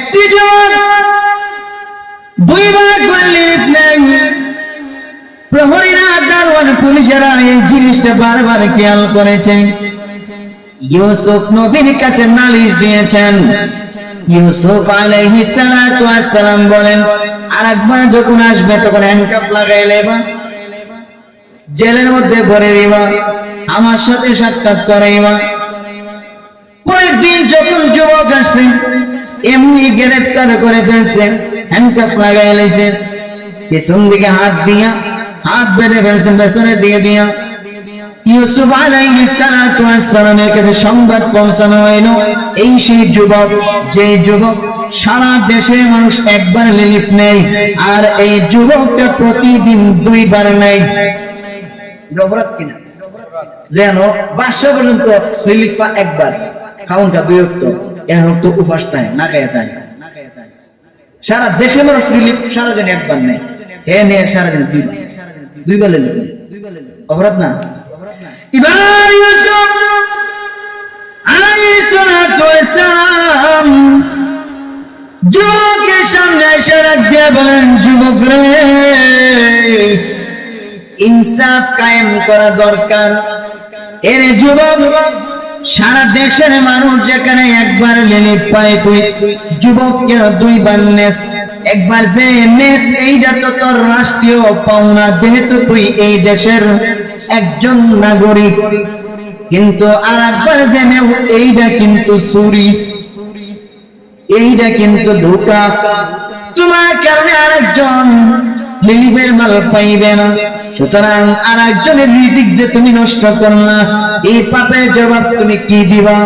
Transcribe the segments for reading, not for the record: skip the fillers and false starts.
একটি যুবক দুইবার করে লিফট নেই। প্রহরীরা, দারোয়ান, পুলিশেরা এই জিনিসটা বারবার খেয়াল করেছে। ইউসুফ নবীর কাছে নালিশ দিয়েছেন। ইউসুফ আলাইহিস সালাতু ওয়াস সালাম বলেন, আরেকবার যখন আসবে তখন হ্যান্ডকাপ লাগাই লেবা, জেলের মধ্যে ভরে দিবা, আমার সাথে সাক্ষাৎ করাইবা। পরের দিন যখন যুবক আসছে, এমনি গ্রেফতার করে ফেলছে, হ্যান্ডকাপ লাগাই লাইছে, পিছন দিকে হাত দিয়া হাত বেঁধে ফেলছেন পেছনের দিকে দিয়া। ইউসুফ আলাইহিস সালাতু ওয়াস সালামের কাছে সংবাদ পৌঁছানো হইল, এই সেই যুবক, যে যুবক সারা দেশের মানুষ একবার লিলিফ নেয়, আর এই যুবকটা প্রতিদিন দুইবার নেয়। অপরাধ কিনা? যেন বাদশা পর্যন্ত লিলিফ একবার, খাউনটা দুই অক্ত, এখন তো উপাস তাই না খায় তাই। সারা দেশের মানুষ লিলিফ সারাদিন একবার নেয়, হে নেয় সারাদিন দুইবার লিলিফ। অপরাধ না? এবার ইউসুফ আলাইহিস সালাতু ওয়াস সালাম যুবকের সামনে এসে রাখ দিয়ে বলেন, যুবক রে, ইনসাফ কায়েম করা দরকার। এর যুবক, সারা দেশের মানুষ যেখানে একবার লিলিফ পায়, তুই যুবকের দুইবার নেস। একবার যে নেস, এইটা তো তোর রাষ্ট্রীয় পাওনা, যেহেতু তুই এই দেশের একজন নাগরিক। কিন্তু আর একবার জেনে, এইটা কিন্তু চুরি, এইটা কিন্তু ধোঁকা। তোমার কারণে আরেকজন লিলিফের মাল পাইবে না। সুতরাং আর একজনের রিজিক যে তুমি নষ্ট করলা, এই পাপের জবাব তুমি কি দিবা?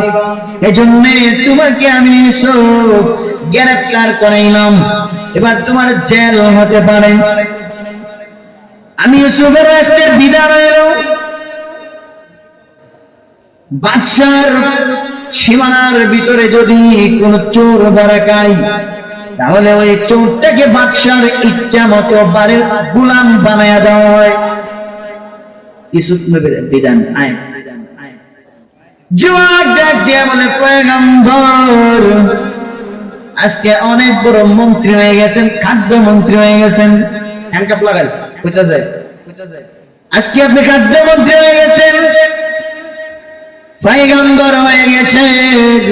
এজন্য তোমাকে আমি সব গ্রেফতার করাইলাম, এবার তোমার জেল হতে পারে। আমি ইউসুফের রাষ্ট্রের বিধান হইল, বাদশার সীমানার ভিতরে যদি কোন চোর ধরা খায়, তাহলে ওই চোরটাকে বাদশার ইচ্ছা মতো বাড়ির গোলাম বানায়া দেওয়া হয়। ইউসুফ নবীর বিধান। আয় যুবক ডাক দিয়া বলে, পয়গম্বর, আজকে অনেক বড় মন্ত্রী হয়ে গেছেন, খাদ্য মন্ত্রী হয়ে গেছেন। হ্যান্ডকাপ লাগাল, কোথা যায়? আজকে আপনি খাদ্য মন্ত্রী হয়ে গেছেন, পয়গম্বর হয়ে গেছেন।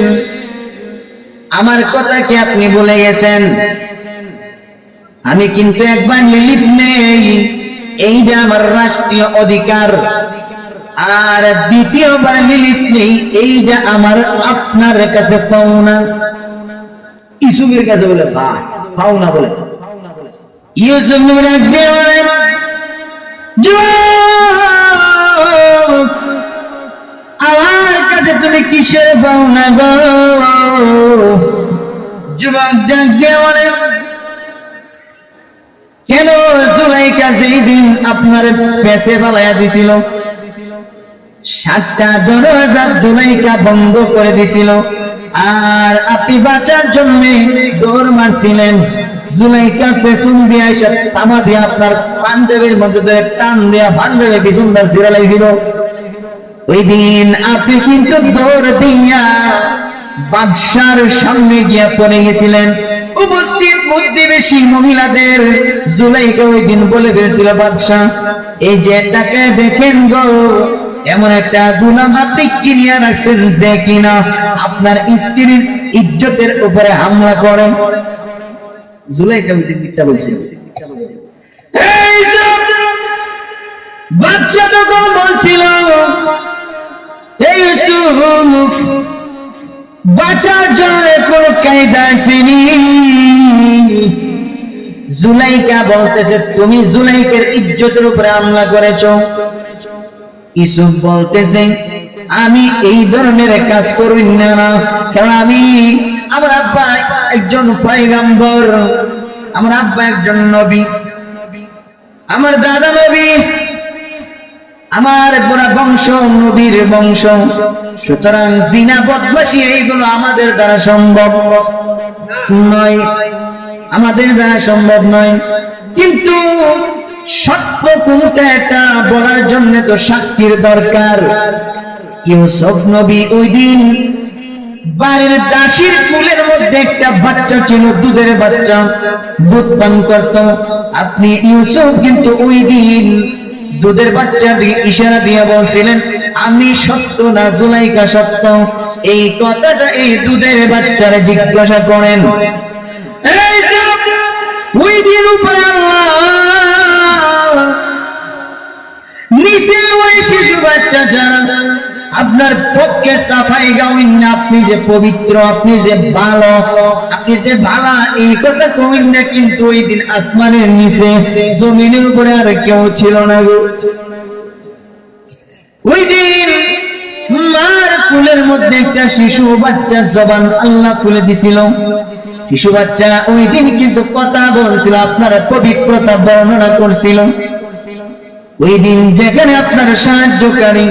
আমার কথা কি আপনি ভুলে গেছেন? আমি কিন্তু একবার লিলিফ নেই, এইটা আমার রাষ্ট্রীয় অধিকার। আর দ্বিতীয়বার লিলিফ নেই, এইটা আমার আপনার কাছে পাওনা। ইউসুফের কাছে বলে পাওনা বলে। ইউসুফ নবী রাখবে, আমার কাছে তুমি কিসের পাওনা গো? যুবক ডাক দিয়ে বলে, কেন জুলাইখা যেই দিন আপনার পেছে ফেলাইয়া দিছিল, 7টা দরজা জুলাইখা বন্ধ করে দিছিল, আর আপনি বাঁচার জন্য দৌড় মারছিলেন। জুলাইখা পেছন দিয়ে এসে তামা দিয়ে আপনার পাঞ্জাবের মধ্যে ধরে টান দিয়া পাঞ্জাবে পিছনদার ছিঁড়া লাগছিল। ওই দিন আপনি কিন্তু দৌড় দিয়া বাদশার সামনে গিয়া পড়ে গেছিলেন। উপস্থিত প্রতিবেশী মহিলাদের জুলাইখা ওই দিন বলে ফেলেছিল, বাদশা, এই যে এটাকে দেখেন গো, এমন একটা গোলাম আপনি কিনিয়া রাখছেন যে কিনা আপনার স্ত্রীর ইজ্জতের উপরে হামলা করে। জুলাইখা ওই দিন মিথ্যা বলছিল। বাদশা তখন বলছিল, এই ইউসুফ, বাঁচার জন্য কোন কায়দা আসেনি। জুলাইখা বলতেছে, তুমি জুলাইখার ইজ্জতের উপরে হামলা করেছ। ইউসুফ বলতেছে, আমি এই ধরনের কাজ করি না, কারণ আমি, আমার আব্বা একজন পয়গম্বর, আমার আব্বা একজন নবী, আমার দাদা নবী, আমার পুরা বংশ নবীর বংশ। সুতরাং জিনা, বদমাশি এইগুলো আমাদের দ্বারা সম্ভব নয়, আমাদের দ্বারা সম্ভব নয়। কিন্তু সত্য কোনটা এটা বলার জন্য তো সাক্ষীর দরকার। ইউসুফ নবী ওই দিন বাড়ির দাসীর কুলের মধ্যে একটা বাচ্চা ছিল, দুধের বাচ্চা, দুধ পান করত। আপনি ইউসুফ কিন্তু ওই দিন দুধের বাচ্চা দিয়ে ইশারা দিয়ে বলছিলেন, আমি সত্য না জুলাইখা সত্য। এই কথাটা এই দুধের বাচ্চারা জিজ্ঞাসা করেন। ওই দিন উপরে আল্লাহ নিচে ওই শিশু বাচ্চা যারা আপনার পক্ষে সাফাই গাওয়েন না, আপনি যে পবিত্র, আপনি যে ভালো, আপনি যে ভালা, এই কথা কইন না, কিন্তু ওই দিন আসমানের নিচে জমিনের উপরে আর কেউ ছিল না গো। ওই দিন মার কুলের মধ্যে একটা শিশু বাচ্চা জবান আল্লাহ খুলে দিছিল। শিশু বাচ্চা ওই দিন কিন্তু কথা বলছিল, আপনার পবিত্রতা বর্ণনা করছিল। ওই দিন যেখানে আপনার সাহায্যকারী,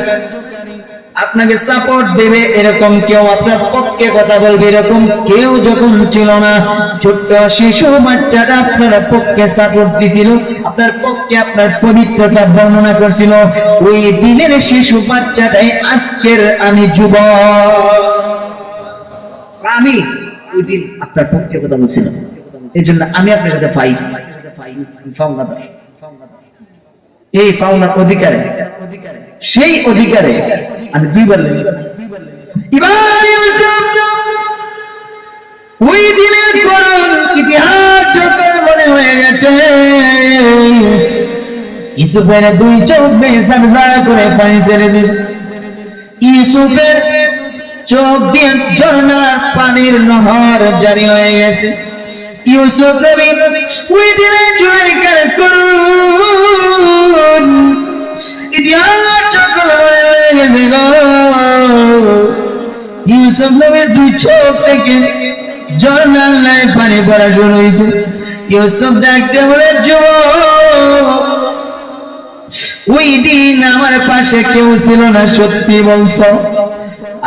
আপনাকে সাপোর্ট দেবে, এরকম কেউ আপনার পক্ষে কথা বলবে, এরকম কেউ যখন ছিল না, ছোট্ট শিশু বাচ্চাটা আপনার পক্ষে সাপোর্ট দিছিল, আপনার পক্ষে আপনার পবিত্রতা বর্ণনা করছিল। ওই দিনের শিশু বাচ্চাটাই আজকের আমি যুবক, আমি ওই দিন আপনার পক্ষে কথা বলছিলাম। এই জন্য আমি আপনার কাছে ফাউন্ডার, এই পাওনার অধিকারে, সেই অধিকারে আমি দুইবার ওই দিনের করুন ইতিহাস যখন মনে হয়ে গেছে। ইউসুফের দুই চোখ বেজা করে পানি ছেড়ে দিল। ইউসুফের চোখ দিয়ে ঝর্ণার পানির নহর জারি হয়ে গেছে। ইউসুফ নবী ওই দিনে জুলাইখার করুন ইতিহাস যখন মনে হয়ে গেছে গো। ইউসুফ নবীর দুই চোখ থেকে ঝর্ণার ন্যায় পানি পড়া শুরু হয়েছে। ইউসুফ ডাকতে বলে, যুবক, ওই দিন আমার পাশে কেউ ছিল না, সত্যি বলছো?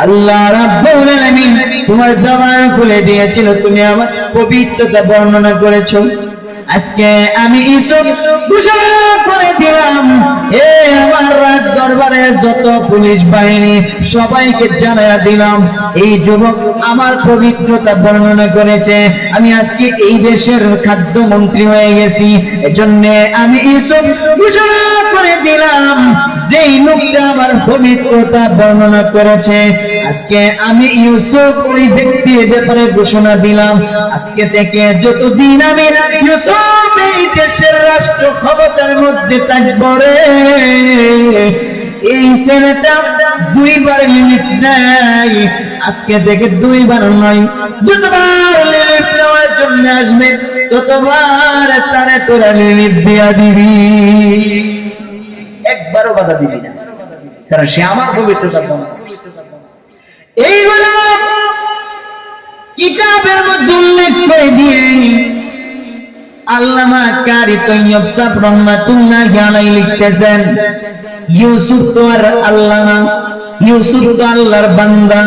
আল্লাহ রাব্বুল আলামিন তোমার জবান খুলে দিয়েছিল, তুমি আমার পবিত্রতা বর্ণনা করেছো। আজকে আমি ইউসুফ ঘোষণা করে দিলাম, এ আমার রাজ দরবারের যত পুলিশ বাহিনী সবাইকে জানায়া দিলাম, এই যুবক আমার পবিত্রতা বর্ণনা করেছে। আমি আজকে এই দেশের খাদ্যমন্ত্রী হয়ে গেছি। এজন্য আমি ইউসুফ ঘোষণা করে দিলাম, যেই লোকটা আমার পবিত্রতা বর্ণনা করেছে, আজকে আমি ইউসুফ ওই ব্যক্তির ব্যাপারে ঘোষণা দিলাম, আজকে থেকে যতদিন আমি ইউসুফ এই দেশের রাষ্ট্র ক্ষমতার মধ্যে থাকবো রে, এই ছেলেটা দুইবার লিলিপ নেয়, আজকে থেকে দুইবার নয়, যতবার লিলিপ নেওয়ার জন্য আসবে ততবার তারে তোরা লিলিপ দিয়া দিবি, একবারও বাধা দিবি না, কারণ সে আমার পবিত্রতা বর্ণনা করছে। এইগুলো কিতাবের মধ্যে উল্লেখ করে দিয়ে আল্লামা কারি তৈয়ব সাহেব রহমাতুল্লাহি আলাইহি লিখতেছেন, ইউসুফ তো আর আল্লাহ না, ইউসুফ তো আল্লাহর বান্দা,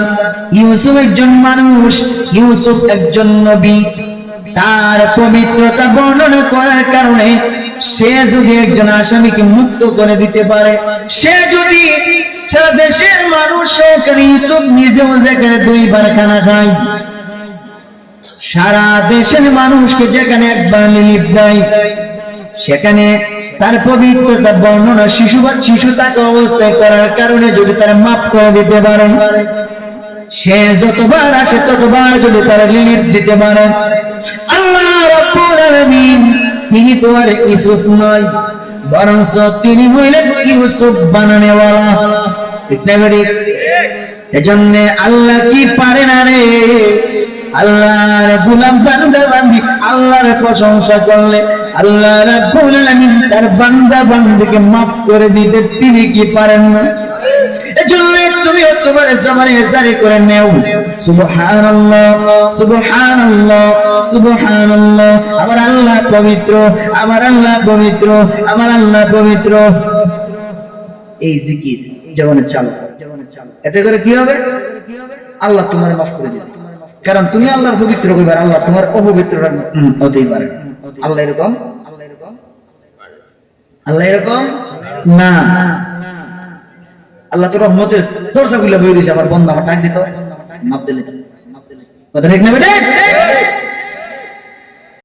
ইউসুফ একজন মানুষ, ইউসুফ একজন নবী। তার পবিত্রতা বর্ণনা করার কারণে সে যদি একজন আসামিকে মুক্ত করে দিতে পারে, সে যদি সারা দেশের মানুষ, ইউসুফ নিজেও যেখানে দুইবার খানা খায়, সারা দেশের মানুষকে যেখানে একবার লিলিপ দেয়, সেখানে তার পবিত্রতা বর্ণনা শিশু তাকে অবস্থায় করার কারণে যদি তারা মাফ করে দিতে পারে, সে যতবার আসে ততবার যদি তারা লিলিপ দিতে পারে, আল্লাহ রাব্বুল আলামিন তিনি তো আর ইউসুফ নয়, বরং তিনি হইলেন ইউসুফ বানানেওয়ালা। এজন্য আল্লাহ কি পারে না রে, আল্লাহর গোলাম বান্দা বান্দি আল্লাহর প্রশংসা করলে আল্লাহ রাব্বুল আলামিন তার বান্দা বান্দিকে maaf করে দিতে তিনি কি পারেন না? এজন্য তুমি তোমার জবানে জারি করে নাও, সুবহানাল্লাহ সুবহানাল্লাহ সুবহানাল্লাহ, আমার আল্লাহ পবিত্র, আমার আল্লাহ পবিত্র, আমার আল্লাহ পবিত্র। এই জিকির জীবনে চালু, এতে করে কি হবে? আল্লাহ তোমার maaf করে দিবে, কারণ তুমি আল্লাহর পবিত্র কইবার, আল্লাহ তোমার অপবিত্র হতেই পারে। আল্লাহ এরকম, আল্লাহ এরকম না। আল্লাহ তো রহমতের দরজা খুলে বই দিয়েছে, আমার বন্ধু আমার ডাক দিত, মাপ দিলে কথা ঠিক না বেটা?